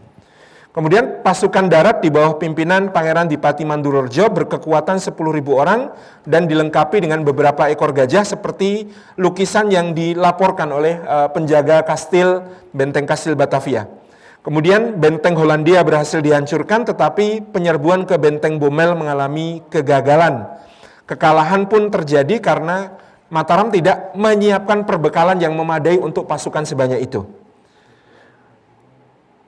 Kemudian pasukan darat di bawah pimpinan Pangeran Dipati Mandurorjo berkekuatan 10.000 orang dan dilengkapi dengan beberapa ekor gajah seperti lukisan yang dilaporkan oleh penjaga kastil, benteng kastil Batavia. Kemudian benteng Hollandia berhasil dihancurkan, tetapi penyerbuan ke benteng Bomel mengalami kegagalan. Kekalahan pun terjadi karena Mataram tidak menyiapkan perbekalan yang memadai untuk pasukan sebanyak itu.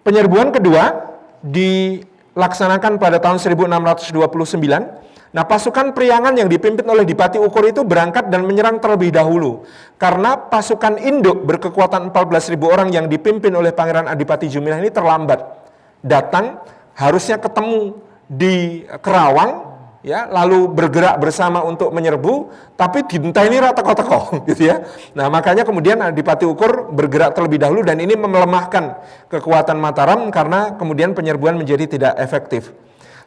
Penyerbuan kedua dilaksanakan pada tahun 1629. Nah, pasukan Priangan yang dipimpin oleh Dipati Ukur itu berangkat dan menyerang terlebih dahulu. Karena pasukan induk berkekuatan 14.000 orang yang dipimpin oleh Pangeran Adipati Jumilah ini terlambat. Datang, harusnya ketemu di Kerawang, ya, lalu bergerak bersama untuk menyerbu, tapi dinteni ra teko-teko gitu ya. Nah, makanya kemudian Adipati Ukur bergerak terlebih dahulu dan ini melemahkan kekuatan Mataram karena kemudian penyerbuan menjadi tidak efektif.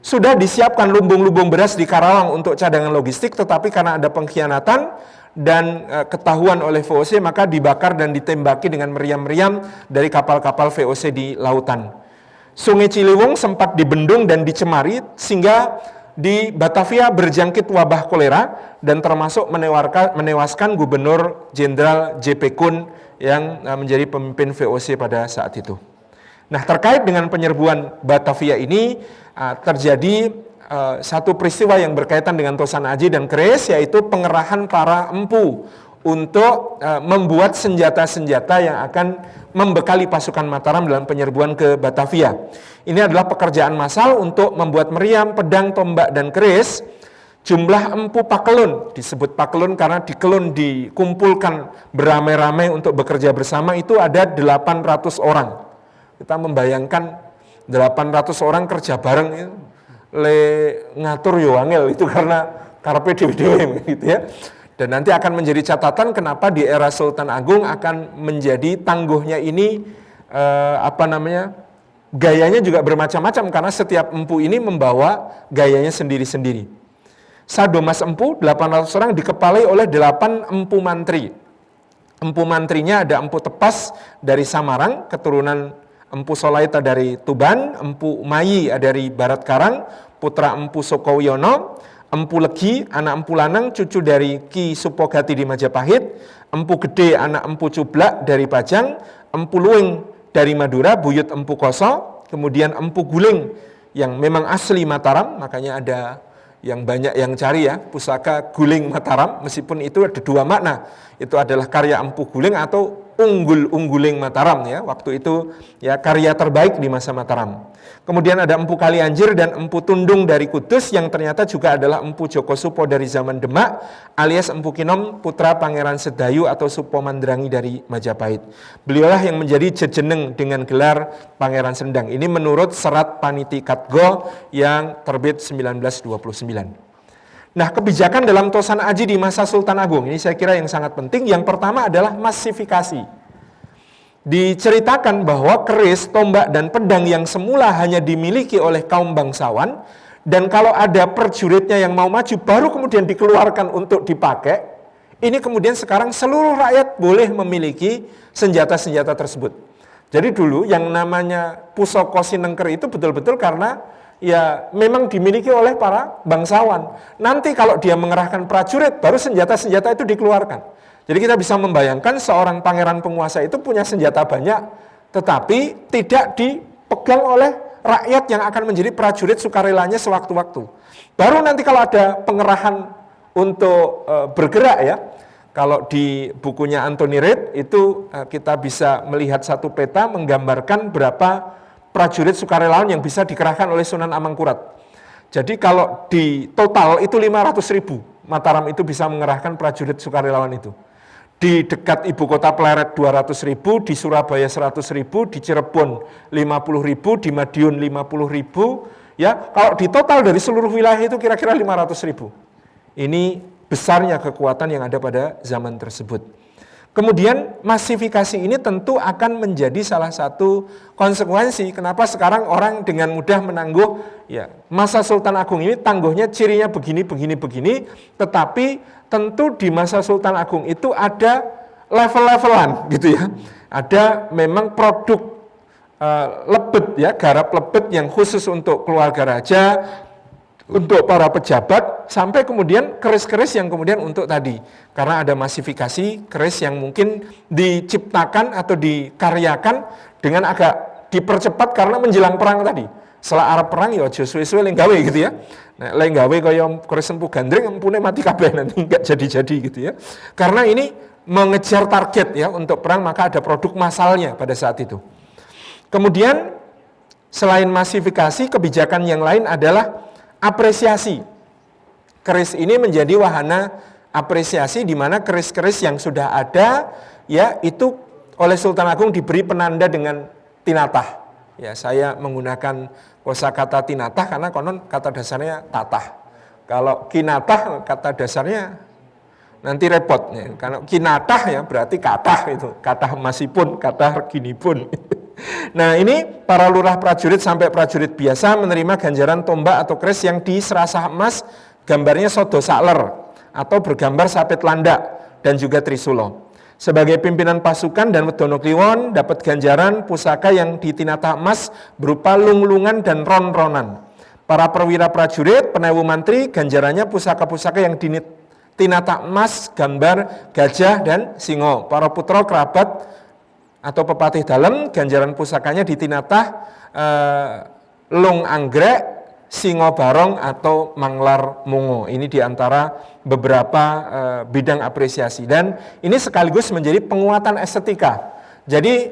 Sudah disiapkan lumbung-lumbung beras di Karawang untuk cadangan logistik, tetapi karena ada pengkhianatan dan ketahuan oleh VOC, maka dibakar dan ditembaki dengan meriam-meriam dari kapal-kapal VOC di lautan. Sungai Ciliwung sempat dibendung dan dicemari sehingga di Batavia berjangkit wabah kolera dan termasuk menewaskan Gubernur Jenderal J.P. Kun yang menjadi pemimpin VOC pada saat itu. Nah, terkait dengan penyerbuan Batavia ini terjadi satu peristiwa yang berkaitan dengan Tosan Aji dan Keris, yaitu pengerahan para empu untuk membuat senjata-senjata yang akan membekali pasukan Mataram dalam penyerbuan ke Batavia. Ini adalah pekerjaan massal untuk membuat meriam, pedang, tombak, dan keris. Jumlah empu Pakelun, disebut Pakelun karena di Kelun dikumpulkan beramai-ramai untuk bekerja bersama, itu ada 800 orang. Kita membayangkan 800 orang kerja bareng itu, le ngatur yo angel itu karena karepe dhewe-dhewe gitu ya. Dan nanti akan menjadi catatan kenapa di era Sultan Agung akan menjadi tangguhnya ini gayanya juga bermacam-macam karena setiap empu ini membawa gayanya sendiri-sendiri. Sadomas empu 800 orang dikepalai oleh 8 empu mantri. Empu mantrinya ada Empu Tepas dari Samarang, keturunan Empu Solaita dari Tuban, Empu Mayi dari Barat Karang, putra Empu Sokowiono, Empu Legi, anak Empu Lanang, cucu dari Ki Supogati di Majapahit, Empu Gede, anak Empu Cublak dari Pajang, Empu Luing dari Madura, buyut Empu Koso, kemudian Empu Guling yang memang asli Mataram, makanya ada yang banyak yang cari ya, pusaka Guling Mataram, meskipun itu ada dua makna. Itu adalah karya Empu Guling atau Ungguling Mataram ya, waktu itu ya karya terbaik di masa Mataram. Kemudian ada Empu Kalianjir dan Empu Tundung dari Kudus yang ternyata juga adalah Empu Joko Supo dari zaman Demak alias Empu Kinom putra Pangeran Sedayu atau Supo Mandrangi dari Majapahit. Beliaulah yang menjadi jejeneng dengan gelar Pangeran Sendang. Ini menurut serat Paniti Katgo yang terbit 1929. Nah, kebijakan dalam Tosan Aji di masa Sultan Agung ini saya kira yang sangat penting. Yang pertama adalah masifikasi. Diceritakan bahwa keris, tombak, dan pedang yang semula hanya dimiliki oleh kaum bangsawan, dan kalau ada prajuritnya yang mau maju, baru kemudian dikeluarkan untuk dipakai, ini kemudian sekarang seluruh rakyat boleh memiliki senjata-senjata tersebut. Jadi dulu yang namanya Pusoko Sinengker itu betul-betul karena ya memang dimiliki oleh para bangsawan. Nanti kalau dia mengerahkan prajurit, baru senjata-senjata itu dikeluarkan. Jadi kita bisa membayangkan seorang pangeran penguasa itu punya senjata banyak, tetapi tidak dipegang oleh rakyat yang akan menjadi prajurit sukarelanya sewaktu-waktu. Baru nanti kalau ada pengerahan untuk bergerak ya, kalau di bukunya Anthony Reid itu kita bisa melihat satu peta menggambarkan berapa prajurit sukarelawan yang bisa dikerahkan oleh Sunan Amangkurat. Jadi kalau di total itu 500.000, Mataram itu bisa mengerahkan prajurit sukarelawan itu. Di dekat ibu kota Pleret 200.000, di Surabaya 100.000, di Cirebon 50.000, di Madiun 50.000. Ya, kalau di total dari seluruh wilayah itu kira-kira 500.000. Ini besarnya kekuatan yang ada pada zaman tersebut. Kemudian masifikasi ini tentu akan menjadi salah satu konsekuensi kenapa sekarang orang dengan mudah menangguh ya masa Sultan Agung ini tangguhnya cirinya begini, tetapi tentu di masa Sultan Agung itu ada level-levelan gitu ya. Ada memang produk lebet ya, garap lebet yang khusus untuk keluarga raja, untuk para pejabat, sampai kemudian keris-keris yang kemudian untuk tadi. Karena ada masifikasi keris yang mungkin diciptakan atau dikaryakan dengan agak dipercepat karena menjelang perang tadi. Setelah Arab perang ya aja suwe-suwe leng gawe gitu ya. Nah, leng gawe kaya keris empu gandring empune mati kabeh nanti enggak jadi-jadi gitu ya. Karena ini mengejar target ya untuk perang, maka ada produk massalnya pada saat itu. Kemudian selain masifikasi, kebijakan yang lain adalah apresiasi. Keris ini menjadi wahana apresiasi di mana keris-keris yang sudah ada ya itu oleh Sultan Agung diberi penanda dengan tinatah. Ya, saya menggunakan kosakata tinatah karena konon kata dasarnya tatah. Kalau kinatah kata dasarnya nanti repot ya. Karena kinatah ya berarti kathah itu, kathah emasipun, kathah reginipun. Nah, ini para lurah prajurit sampai prajurit biasa menerima ganjaran tombak atau keris yang diserasah emas, gambarnya sodo sakler atau bergambar sapit landak dan juga trisulo. Sebagai pimpinan pasukan dan wedono kliwon dapat ganjaran pusaka yang ditinatah emas berupa lunglungan dan ron-ronan. Para perwira prajurit, penewu mantri, ganjarannya pusaka-pusaka yang ditinatah emas gambar gajah dan singo. Para putra kerabat atau pepatih dalem, ganjaran pusakanya ditinatah lung anggrek, singo barong atau manglar mungo. Ini diantara beberapa bidang apresiasi dan ini sekaligus menjadi penguatan estetika. Jadi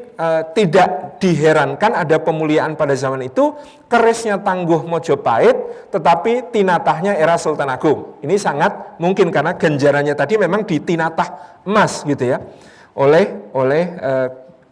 tidak diherankan ada pemuliaan pada zaman itu, kerisnya Tangguh Mojopahit tetapi tinatahnya era Sultan Agung. Ini sangat mungkin karena ganjarannya tadi memang ditinatah emas gitu ya oleh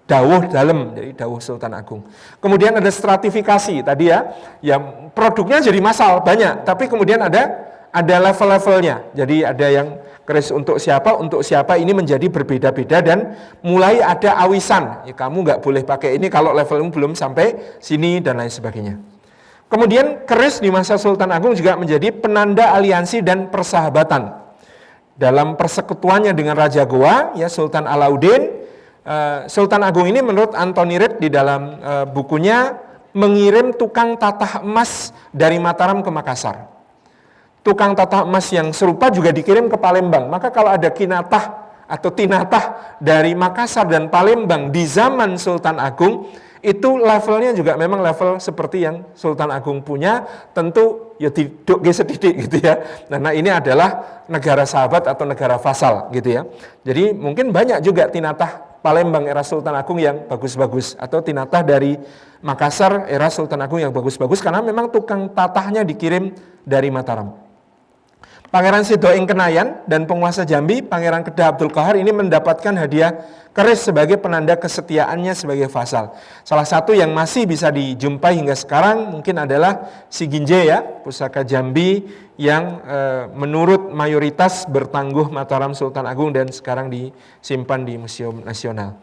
dawuh dalem, jadi dawuh Sultan Agung. Kemudian ada stratifikasi tadi ya, yang produknya jadi massal banyak, tapi kemudian ada level-levelnya. Jadi ada yang keris untuk siapa ini menjadi berbeda-beda dan mulai ada awisan. Ya, kamu nggak boleh pakai ini kalau levelmu belum sampai sini dan lain sebagainya. Kemudian keris di masa Sultan Agung juga menjadi penanda aliansi dan persahabatan. Dalam persekutuannya dengan Raja Goa, ya Sultan Alauddin, Sultan Agung ini menurut Anthony Reid di dalam bukunya mengirim tukang tatah emas dari Mataram ke Makassar. Tukang tatah emas yang serupa juga dikirim ke Palembang. Maka kalau ada kinatah atau tinatah dari Makassar dan Palembang di zaman Sultan Agung, itu levelnya juga memang level seperti yang Sultan Agung punya, tentu ya tidak sedidik gitu ya. Nah, ini adalah negara sahabat atau negara vasal gitu ya. Jadi mungkin banyak juga tinatah Palembang era Sultan Agung yang bagus-bagus atau tinatah dari Makassar era Sultan Agung yang bagus-bagus karena memang tukang tatahnya dikirim dari Mataram. Pangeran Sidoing Kenayan dan penguasa Jambi, Pangeran Kedah Abdul Qahar ini mendapatkan hadiah keris sebagai penanda kesetiaannya sebagai vasal. Salah satu yang masih bisa dijumpai hingga sekarang mungkin adalah Siginje ya, pusaka Jambi yang menurut mayoritas bertangguh Mataram Sultan Agung dan sekarang disimpan di Museum Nasional.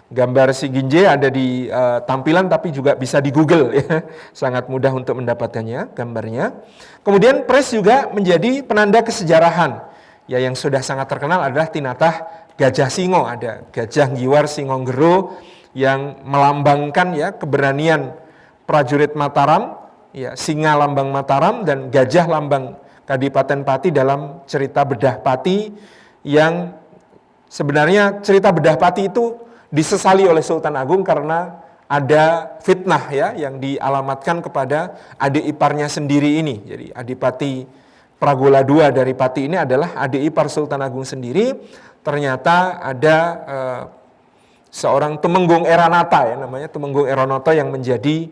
Gambar Siginje ada di tampilan tapi juga bisa di Google ya. Sangat mudah untuk mendapatkannya gambarnya. Kemudian keris juga menjadi penanda kesejarahan. Ya, yang sudah sangat terkenal adalah tinatah gajah singo, ada gajah giwar singo ngero yang melambangkan ya keberanian prajurit Mataram, ya singa lambang Mataram dan gajah lambang Kadipaten Pati dalam cerita Bedah Pati yang sebenarnya cerita Bedah Pati itu disesali oleh Sultan Agung karena ada fitnah ya yang dialamatkan kepada adik iparnya sendiri ini. Jadi Adipati Pragola II dari Pati ini adalah adik ipar Sultan Agung sendiri. Ternyata ada seorang Temenggung Eranata ya namanya Temenggung Eranata yang menjadi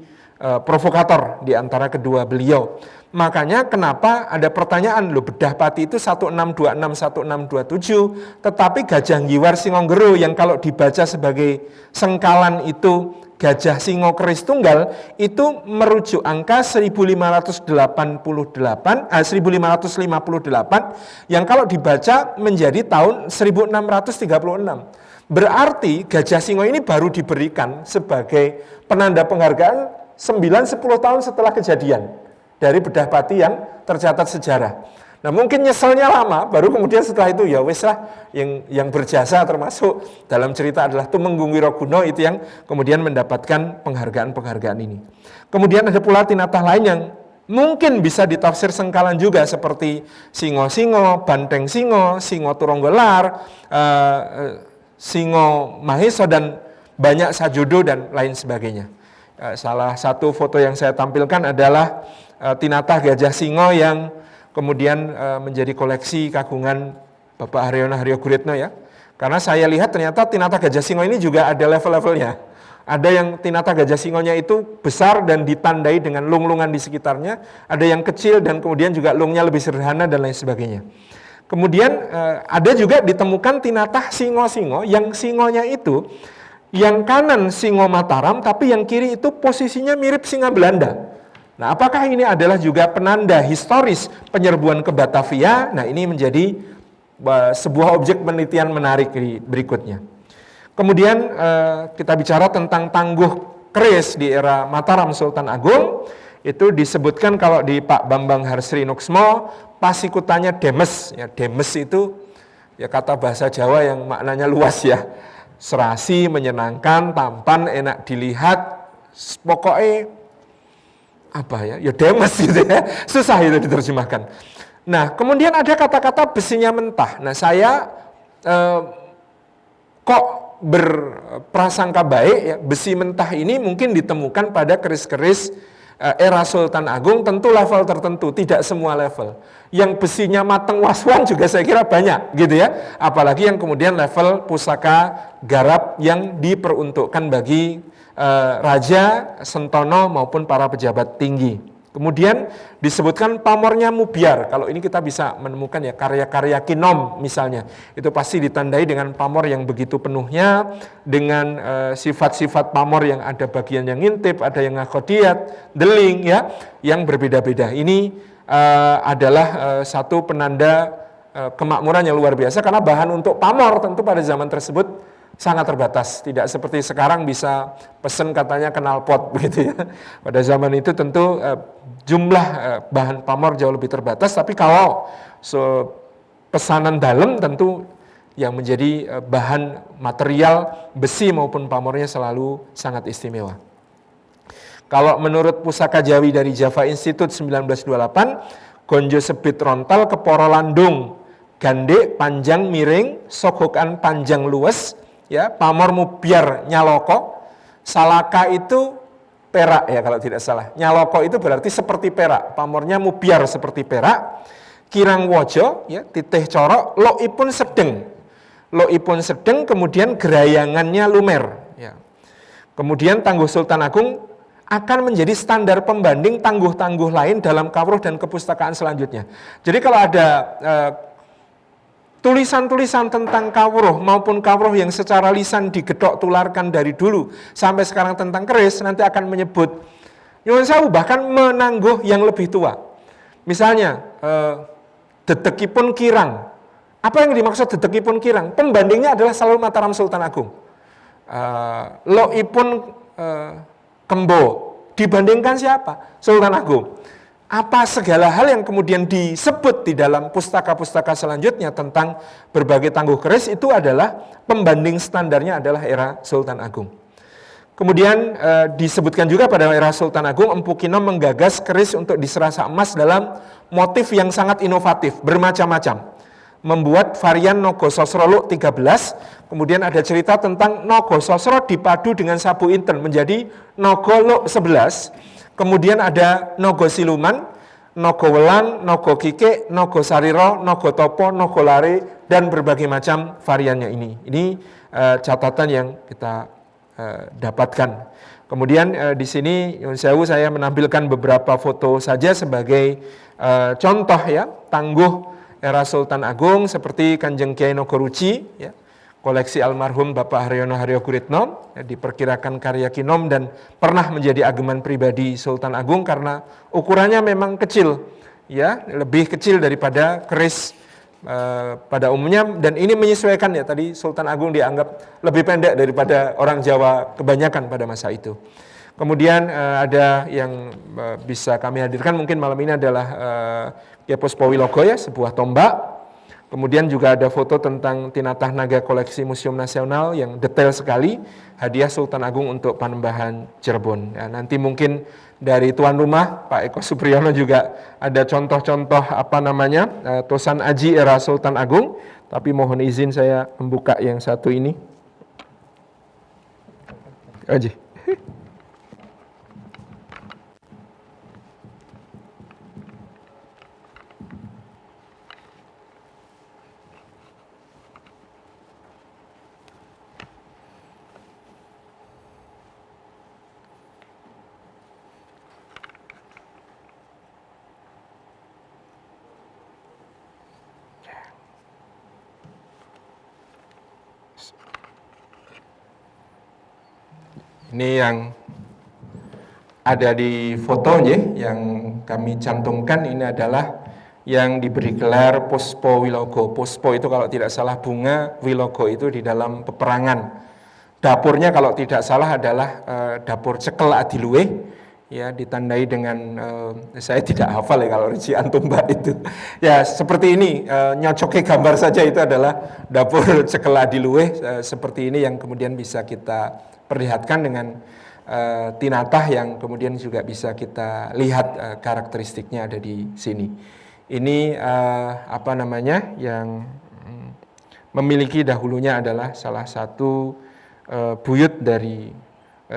provokator di antara kedua beliau. Makanya kenapa ada pertanyaan, loh Bedah Pati itu 1626 1627, tetapi Gajah Giwar Singonggero yang kalau dibaca sebagai sengkalan itu Gajah Singo Keris Tunggal itu merujuk angka 1558 yang kalau dibaca menjadi tahun 1636. Berarti Gajah Singo ini baru diberikan sebagai penanda penghargaan 9-10 tahun setelah kejadian dari Bedah Pati yang tercatat sejarah. Nah mungkin nyeselnya lama, baru kemudian setelah itu ya wes lah yang berjasa termasuk dalam cerita adalah Tumenggung Wiroguno itu yang kemudian mendapatkan penghargaan-penghargaan ini. Kemudian ada pula tinatah lain yang mungkin bisa ditafsir sengkalan juga seperti Singo-Singo, Banteng Singo, Singo Turonggelar, Singo Maheso dan banyak Sajodo dan lain sebagainya. Salah satu foto yang saya tampilkan adalah tinatah gajah singo yang kemudian menjadi koleksi kagungan Bapak Haryono Haryoguritno ya. Karena saya lihat ternyata tinatah gajah singo ini juga ada level-levelnya. Ada yang tinatah gajah singonya itu besar dan ditandai dengan lung-lungan di sekitarnya. Ada yang kecil dan kemudian juga lungnya lebih sederhana dan lain sebagainya. Kemudian ada juga ditemukan tinatah singo-singo yang singonya itu yang kanan singo Mataram tapi yang kiri itu posisinya mirip singa Belanda. Nah, apakah ini adalah juga penanda historis penyerbuan ke Batavia? Nah, ini menjadi sebuah objek penelitian menarik berikutnya. Kemudian kita bicara tentang tangguh keris di era Mataram Sultan Agung, itu disebutkan kalau di Pak Bambang Harsri Nuksmo, pasikutannya Demes. Ya, Demes itu ya kata bahasa Jawa yang maknanya luas ya. Serasi, menyenangkan, tampan, enak dilihat, pokoknya apa ya? Ya Demes gitu ya. Susah itu diterjemahkan. Nah, kemudian ada kata-kata besinya mentah. Nah, saya kok berprasangka baik ya, besi mentah ini mungkin ditemukan pada keris-keris era Sultan Agung, tentu level tertentu, tidak semua level. Yang besinya mateng waswan juga saya kira banyak gitu ya. Apalagi yang kemudian level pusaka garap yang diperuntukkan bagi raja, sentono maupun para pejabat tinggi. Kemudian disebutkan pamornya Mubyar. Kalau ini kita bisa menemukan ya karya-karya Kinom misalnya. Itu pasti ditandai dengan pamor yang begitu penuhnya, dengan sifat-sifat pamor yang ada bagian yang ngintip, ada yang ngakodiat, deling ya, yang berbeda-beda. Ini adalah satu penanda kemakmuran yang luar biasa karena bahan untuk pamor tentu pada zaman tersebut sangat terbatas, tidak seperti sekarang bisa pesen katanya knalpot begitu ya. Pada zaman itu tentu jumlah bahan pamor jauh lebih terbatas, tapi kalau pesanan dalam tentu yang menjadi bahan material besi maupun pamornya selalu sangat istimewa. Kalau menurut Pusaka Jawi dari Java Institute 1928, gonjo sebit rontal keporo landung, gandek panjang miring, sogokan panjang luwes, ya, pamor Mubyar nyaloko, salaka itu perak ya kalau tidak salah. Nyaloko itu berarti seperti perak, pamornya Mubyar seperti perak. Kirang wojo ya, titih corok, loipun sedeng. Loipun sedeng kemudian gerayangannya lumer ya. Kemudian tangguh Sultan Agung akan menjadi standar pembanding tangguh-tangguh lain dalam kawruh dan kepustakaan selanjutnya. Jadi kalau ada tulisan-tulisan tentang kawruh maupun kawruh yang secara lisan digedok tularkan dari dulu sampai sekarang tentang keris, nanti akan menyebut nyuwun sewu bahkan menangguh yang lebih tua. Misalnya dedekipun kirang. Apa yang dimaksud dedekipun kirang? Pembandingnya adalah selalu Mataram Sultan Agung. Loipun kembo. Dibandingkan siapa? Sultan Agung. Apa segala hal yang kemudian disebut di dalam pustaka-pustaka selanjutnya tentang berbagai tangguh keris itu adalah pembanding standarnya adalah era Sultan Agung. Kemudian disebutkan juga pada era Sultan Agung, Empu Kinom menggagas keris untuk diserasa emas dalam motif yang sangat inovatif, bermacam-macam. Membuat varian Nogo Sosro Luk 13, kemudian ada cerita tentang Nogo Sosro dipadu dengan sabu inten menjadi Nogo Luk 11. Kemudian ada Nogo Siluman, Nogo Welang, Nogo Kike, Nogo Sariro, Nogo Topo, Nogo Lare, dan berbagai macam variannya ini. Ini catatan yang kita dapatkan. Kemudian di sini nyuwun sewu saya menampilkan beberapa foto saja sebagai contoh ya, tangguh era Sultan Agung seperti Kanjeng Kiai Nogoruci ya. Koleksi almarhum Bapak Haryono Haryoguritno, ya, diperkirakan karya Kinom dan pernah menjadi ageman pribadi Sultan Agung karena ukurannya memang kecil, ya lebih kecil daripada keris pada umumnya, dan ini menyesuaikan ya, tadi Sultan Agung dianggap lebih pendek daripada orang Jawa kebanyakan pada masa itu. Kemudian ada yang bisa kami hadirkan mungkin malam ini adalah Kiai Puspowilogo ya, sebuah tombak. Kemudian juga ada foto tentang tinatah naga koleksi Museum Nasional yang detail sekali, hadiah Sultan Agung untuk Panembahan Cirebon. Ya, nanti mungkin dari tuan rumah Pak Eko Supriyono juga ada contoh-contoh tosan aji era Sultan Agung, tapi mohon izin saya membuka yang satu ini. Aji. Ini yang ada di fotonya yang kami cantumkan ini adalah yang diberi gelar Puspo Wilogo. Puspo itu kalau tidak salah bunga, Wilogo itu di dalam peperangan. Dapurnya kalau tidak salah adalah dapur Cekel Adiluwih, ya ditandai dengan saya tidak hafal ya kalau Riji Antumba itu. Ya seperti ini, nyocoknya gambar saja itu adalah dapur Cekel Adiluwih seperti ini yang kemudian bisa kita perlihatkan dengan tinatah yang kemudian juga bisa kita lihat karakteristiknya ada di sini. Ini apa namanya yang memiliki dahulunya adalah salah satu buyut dari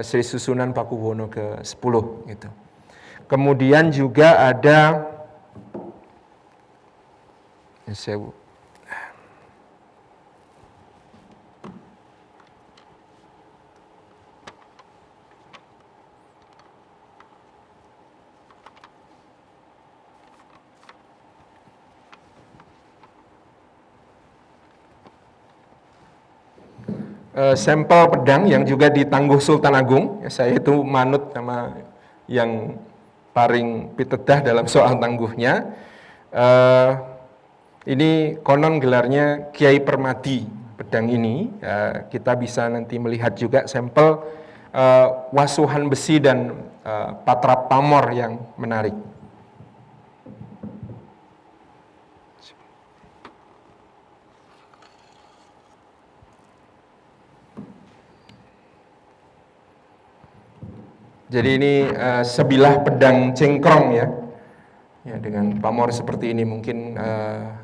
Sri Susunan Pakubuwono ke-10 gitu. Kemudian juga ada sampel pedang yang juga di Tangguh Sultan Agung. Saya itu manut sama yang paling pitedah dalam soal tangguhnya. Ini konon gelarnya Kiai Permadi pedang ini. Kita bisa nanti melihat juga sampel wasuhan besi dan patrap pamor yang menarik. Jadi ini sebilah pedang cengkrong ya, dengan pamor seperti ini mungkin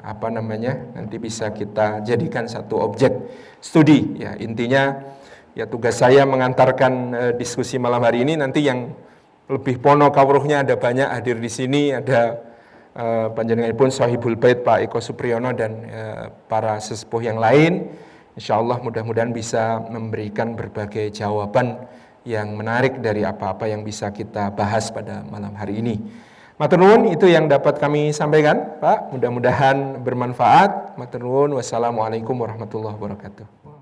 apa namanya nanti bisa kita jadikan satu objek studi. Ya intinya ya tugas saya mengantarkan diskusi malam hari ini. Nanti yang lebih pono kawruhnya ada banyak hadir di sini, ada panjenenganipun Sohibul Bait Pak Eko Supriyono dan para sesepuh yang lain. Insya Allah mudah-mudahan bisa memberikan berbagai jawaban yang menarik dari apa-apa yang bisa kita bahas pada malam hari ini. Matur nuwun, itu yang dapat kami sampaikan, Pak. Mudah-mudahan bermanfaat. Matur nuwun, wassalamualaikum warahmatullahi wabarakatuh.